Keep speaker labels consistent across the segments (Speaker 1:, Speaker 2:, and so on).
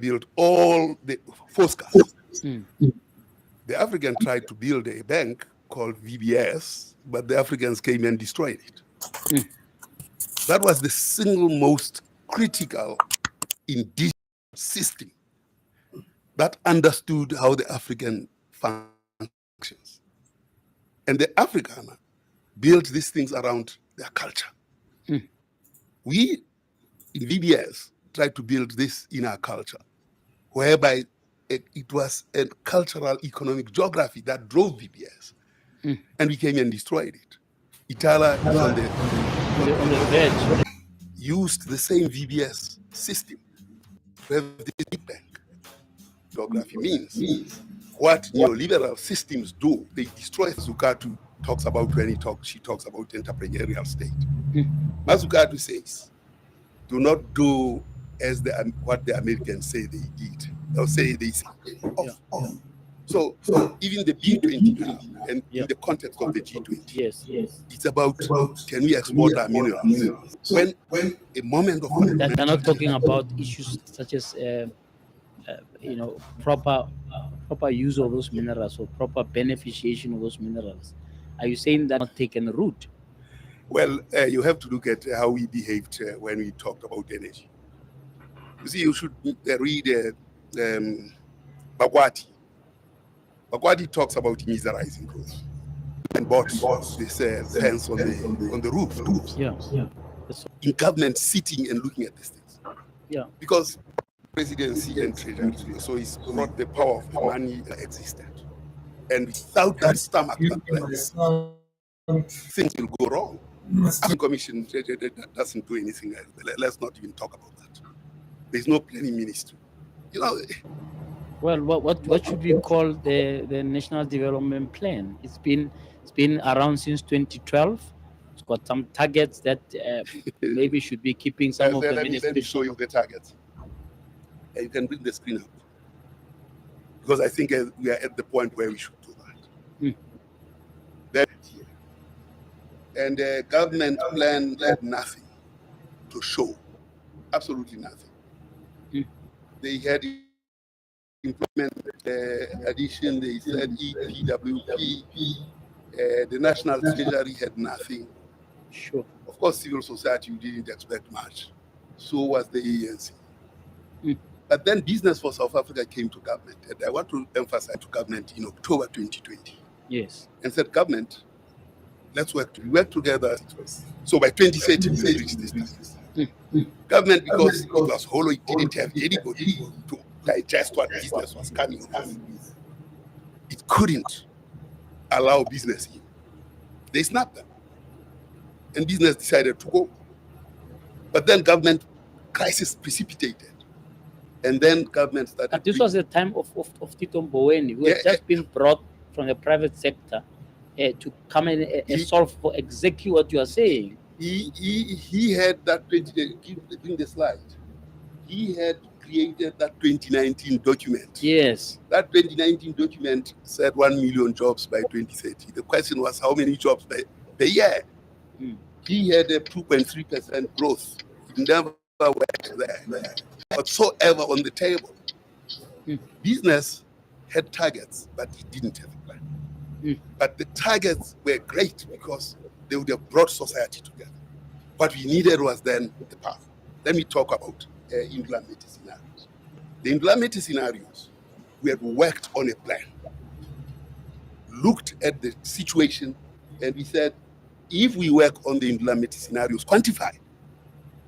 Speaker 1: built all the Foscas. The African tried to build a bank called VBS, but the Africans came and destroyed it. That was the single most critical indigenous system that understood how the African functions. And the Afrikaner built these things around their culture. We, in VBS, tried to build this in our culture, whereby it was a cultural, economic geography that drove VBS. And we came and destroyed it. Itala is on the
Speaker 2: edge.
Speaker 1: Used the same VBS system to have this big bank. Geography means what neoliberal systems do, they destroy. Zukatu talks about when she talks about entrepreneurial state. Mazukatu says, do not do as what the Americans say they did. They'll say they say. So even the G20 now, and in the context of the G20, it's about can we export our minerals? When a moment of
Speaker 2: that they're not talking about issues such as proper use of those minerals or proper beneficiation of those minerals. Are you saying that not taken root?
Speaker 1: Well, you have to look at how we behaved when we talked about energy. You see, you should read Bagwati. Bagwati talks about miserizing growth and bought this fence on the roof. In government sitting and looking at these things. Because presidency and treasury, so it's not the power of the money that existed. And without that stomach, things will go wrong. The commission doesn't do anything else. Let's not even talk about that. There's no planning ministry.
Speaker 2: Well, what should we call the National Development Plan? It's been around since 2012. It's got some targets that maybe should be keeping some of the ministries.
Speaker 1: Let me show you the targets. You can bring the screen up. Because I think we are at the point where we should do that. And the government plan had nothing to show. Absolutely nothing. They had employment addition, they said EPWP, the National Treasury had nothing.
Speaker 2: Sure.
Speaker 1: Of course, civil society, you didn't expect much. So was the ANC. But then Business for South Africa came to government, and I want to emphasize to government in October 2020.
Speaker 2: Yes.
Speaker 1: And said, government, let's work together. So by 2030, we reached this target. Government, because it was hollow, it didn't have anybody to digest what business was coming with. It couldn't allow business in. They snapped them. And business decided to go. But then government crisis precipitated. And then government started.
Speaker 2: But this was the time of Tito Mboweni, who had just been brought from the private sector to come and solve for exactly what you are saying.
Speaker 1: He had that 2019, bring the slide. He had created that 2019 document.
Speaker 2: Yes.
Speaker 1: That 2019 document said 1 million jobs by 2030. The question was how many jobs per year? He had a 2.3% growth. He never went there whatsoever on the table. Business had targets, but he didn't have a plan. But the targets were great because they would have brought society together. What we needed was then the path. Let me talk about implemented scenarios. The implemented scenarios, we had worked on a plan, looked at the situation, and we said, if we work on the implemented scenarios, quantified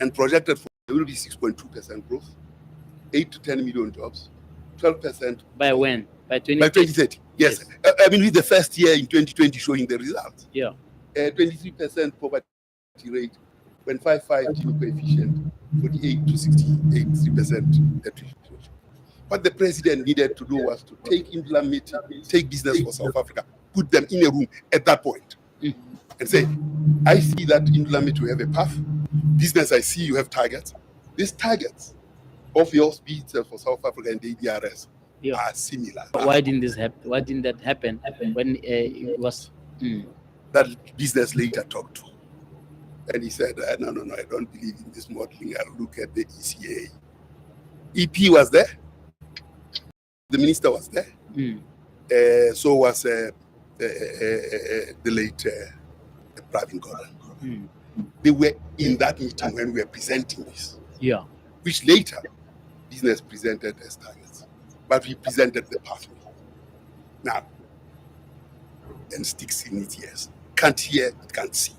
Speaker 1: and projected for, there will be 6.2% growth, 8 to 10 million jobs, 12%.
Speaker 2: By when? By
Speaker 1: 2030. Yes. I mean, with the first year in 2020 showing the results. 23% poverty rate, when 5.5 Gini coefficient, 48 to 68, 3%. What the president needed to do was to take business for South Africa, put them in a room at that point, and say, I see that in Lamit we have a path. Business, I see you have targets. These targets of yours, business for South Africa and the ADRS, are similar.
Speaker 2: Why didn't this happen? Why didn't that happen when it was?
Speaker 1: That business later talked to, and he said, no, I don't believe in this modeling. I'll look at the ECA. EP was there. The minister was there. So was the late Pravin Gordhan. They were in that meeting when we were presenting this.
Speaker 2: Yeah.
Speaker 1: Which later business presented as targets. But we presented the pathway. Now, and sticks in its ears. Can't hear, it can't see.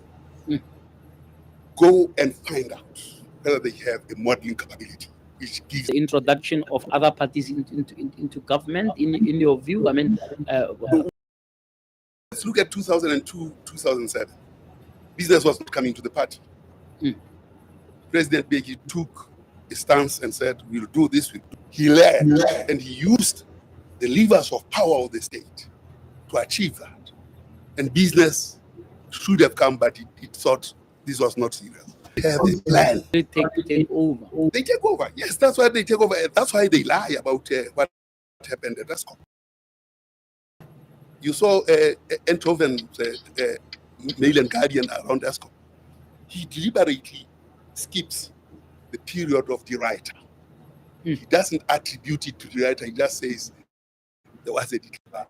Speaker 1: Go and find out whether they have a modeling capability, which gives
Speaker 2: the introduction of other parties into government, in your view. I mean,
Speaker 1: let's look at 2002, 2007. Business was not coming to the party. President Beki took a stance and said, we'll do this. He led and he used the levers of power of the state to achieve that. And business should have come, but it thought this was not serious. They have a plan.
Speaker 2: They take over.
Speaker 1: They take over. Yes, that's why they take over. That's why they lie about what happened at ESCOM. You saw Enthoven's Mail and Guardian around ESCOM. He deliberately skips the period of the writer. He doesn't attribute it to the writer. He just says there was a decline.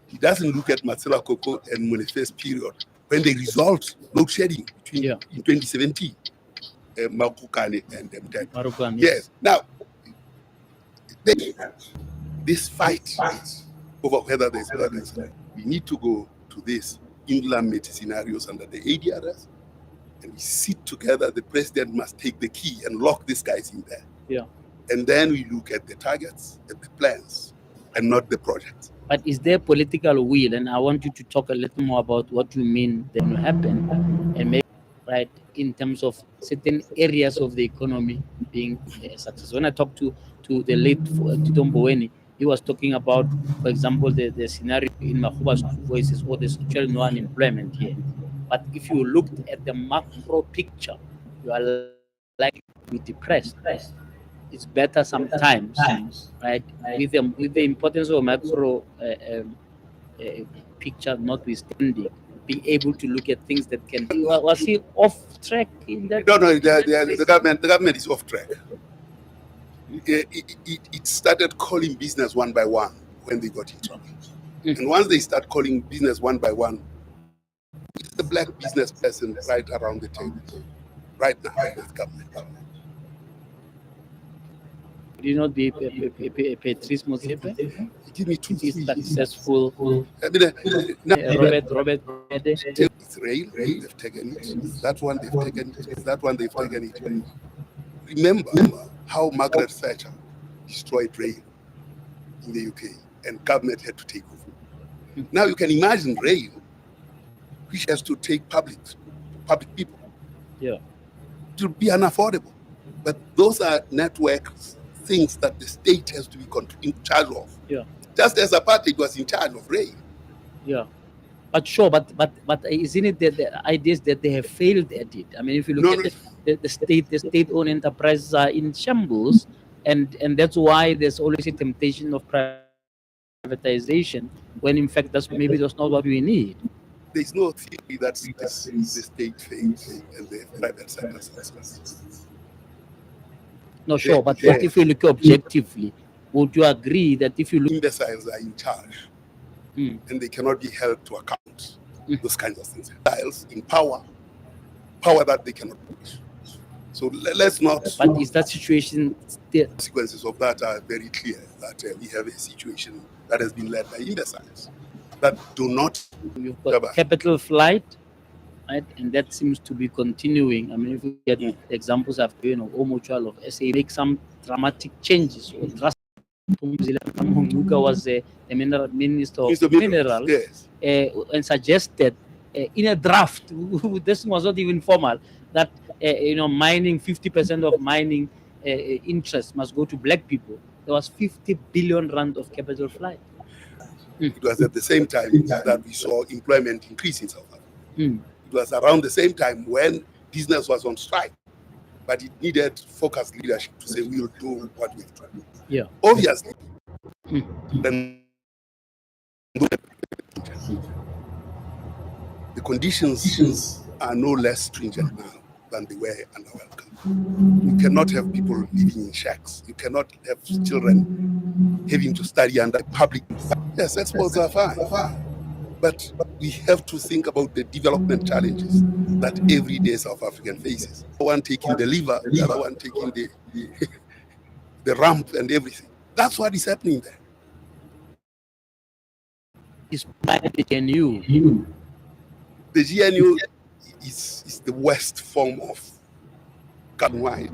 Speaker 1: He doesn't look at Marcela Coco and Monefe's period when they resolved load shedding in 2017. Marukane and them.
Speaker 2: Marukane.
Speaker 1: Yes. Now, this fight over whether there's evidence, we need to go to this implement scenarios under the ADRS, and we sit together. The president must take the key and lock these guys in there.
Speaker 2: Yeah.
Speaker 1: And then we look at the targets and the plans and not the projects.
Speaker 2: But is there political will? And I want you to talk a little more about what you mean that will happen, and maybe right in terms of certain areas of the economy being successful. When I talked to the late Tito Mboweni, he was talking about, for example, the scenario in Mahuba's voices or the social unemployment here. But if you looked at the macro picture, you are likely to be depressed. It's better sometimes, right? With the importance of macro picture notwithstanding, being able to look at things that can. Was he off track in that?
Speaker 1: No, the government is off track. It started calling business one by one when they got in trouble. And once they start calling business one by one, it's the black business person right around the table, right now with government.
Speaker 2: Would you not be Patrice Motsepe?
Speaker 1: Give me two
Speaker 2: successful. Robert.
Speaker 1: It's rail, they've taken it. That one, they've taken it. That one, they've taken it. Remember how Margaret Thatcher destroyed rail in the UK and government had to take over. Now you can imagine rail, which has to take public people.
Speaker 2: Yeah.
Speaker 1: To be unaffordable. But those are network things that the state has to be in charge of.
Speaker 2: Yeah.
Speaker 1: Just as apartheid was in charge of rail.
Speaker 2: Yeah. But sure, but isn't it that the ideas that they have failed at it? I mean, if you look at the state-owned enterprises are in shambles, and that's why there's always a temptation of privatization, when in fact that's not what we need.
Speaker 1: There's no theory that the state fails and the private sector succeeds.
Speaker 2: No, sure, but if you look objectively, would you agree that if you look...
Speaker 1: Imbeciles are in charge, and they cannot be held to account. Those kinds of things. Imbeciles in power that they cannot push. So let's not...
Speaker 2: But is that situation...
Speaker 1: The consequences of that are very clear, that we have a situation that has been led by imbeciles that do not...
Speaker 2: You've got capital flight, right? And that seems to be continuing. I mean, if we get examples of, Omutual of SA, make some dramatic changes or drastic. Muka was the minister of minerals,
Speaker 1: yes.
Speaker 2: And suggested in a draft, this was not even formal, that mining, 50% of mining interest must go to black people. There was 50 billion rand of capital flight.
Speaker 1: It was at the same time that we saw employment increase in South Africa. It was around the same time when business was on strike, but it needed focused leadership to say we'll do what we've tried.
Speaker 2: Yeah.
Speaker 1: Obviously, then the conditions are no less stringent now than they were under welcome. You cannot have people living in shacks. You cannot have children having to study under public. Yes, exports are fine. But we have to think about the development challenges that every day South African faces. One taking the lever, the other one taking the ramp and everything. That's what is happening there.
Speaker 2: It's the GNU.
Speaker 1: The GNU is the worst form of gunwide.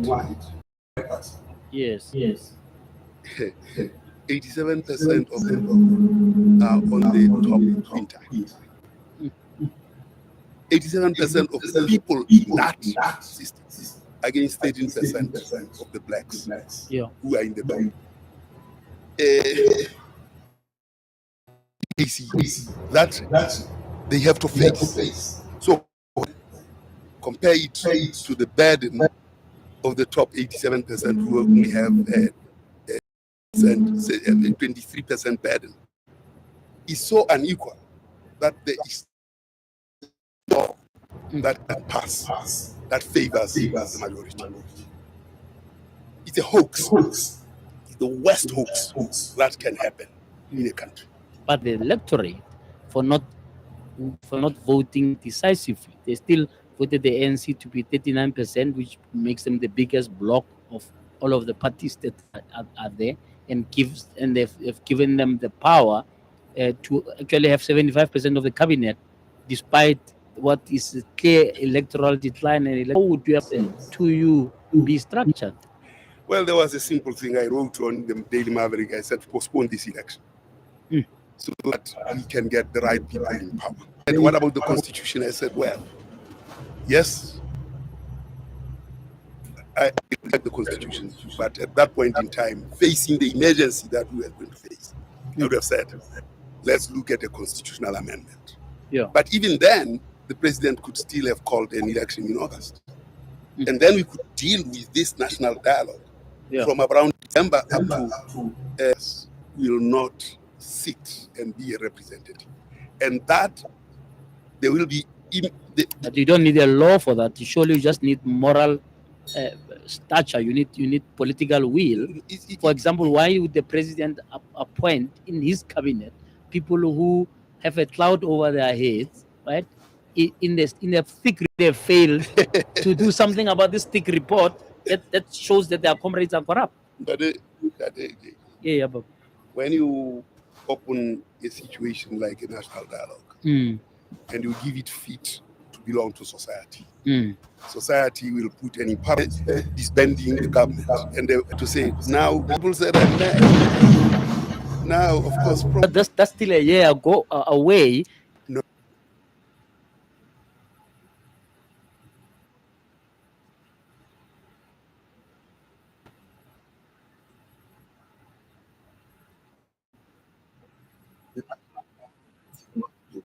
Speaker 2: Yes.
Speaker 1: 87% of them are on the top quintile. 87% of the people in that system against 13% of the blacks who are in the bottom. That they have to face. So compare it to the burden of the top 87% who only have 23% burden. Is so unequal that there is law that can pass that favors the majority. It's a hoax. It's the worst hoax that can happen in a country.
Speaker 2: But the electorate, for not voting decisively, they still voted the ANC to be 39%, which makes them the biggest bloc of all of the parties that are there, and they've given them the power to actually have 75% of the cabinet, despite what is a clear electoral decline. And how would you have to be structured?
Speaker 1: Well, there was a simple thing I wrote on the Daily Maverick. I said, postpone this election so that we can get the right people in power. And what about the Constitution? I said, well, yes, I like the Constitution, but at that point in time, facing the emergency that we were going to face, I would have said, let's look at a constitutional amendment.
Speaker 2: Yeah.
Speaker 1: But even then, the president could still have called an election in August. And then we could deal with this national dialogue from around December up to will not sit and be a representative. And that there will be...
Speaker 2: But you don't need a law for that. Surely you just need moral stature. You need political will. For example, why would the president appoint in his cabinet people who have a cloud over their heads, right? In the thick, they failed to do something about this thick report that shows that their comrades are corrupt.
Speaker 1: But when you open a situation like a national dialogue and you give it feet to belong to society, society will put an impediment disbanding the government, and they to say now people said I'm mad. Now, of course,
Speaker 2: that's still a year away,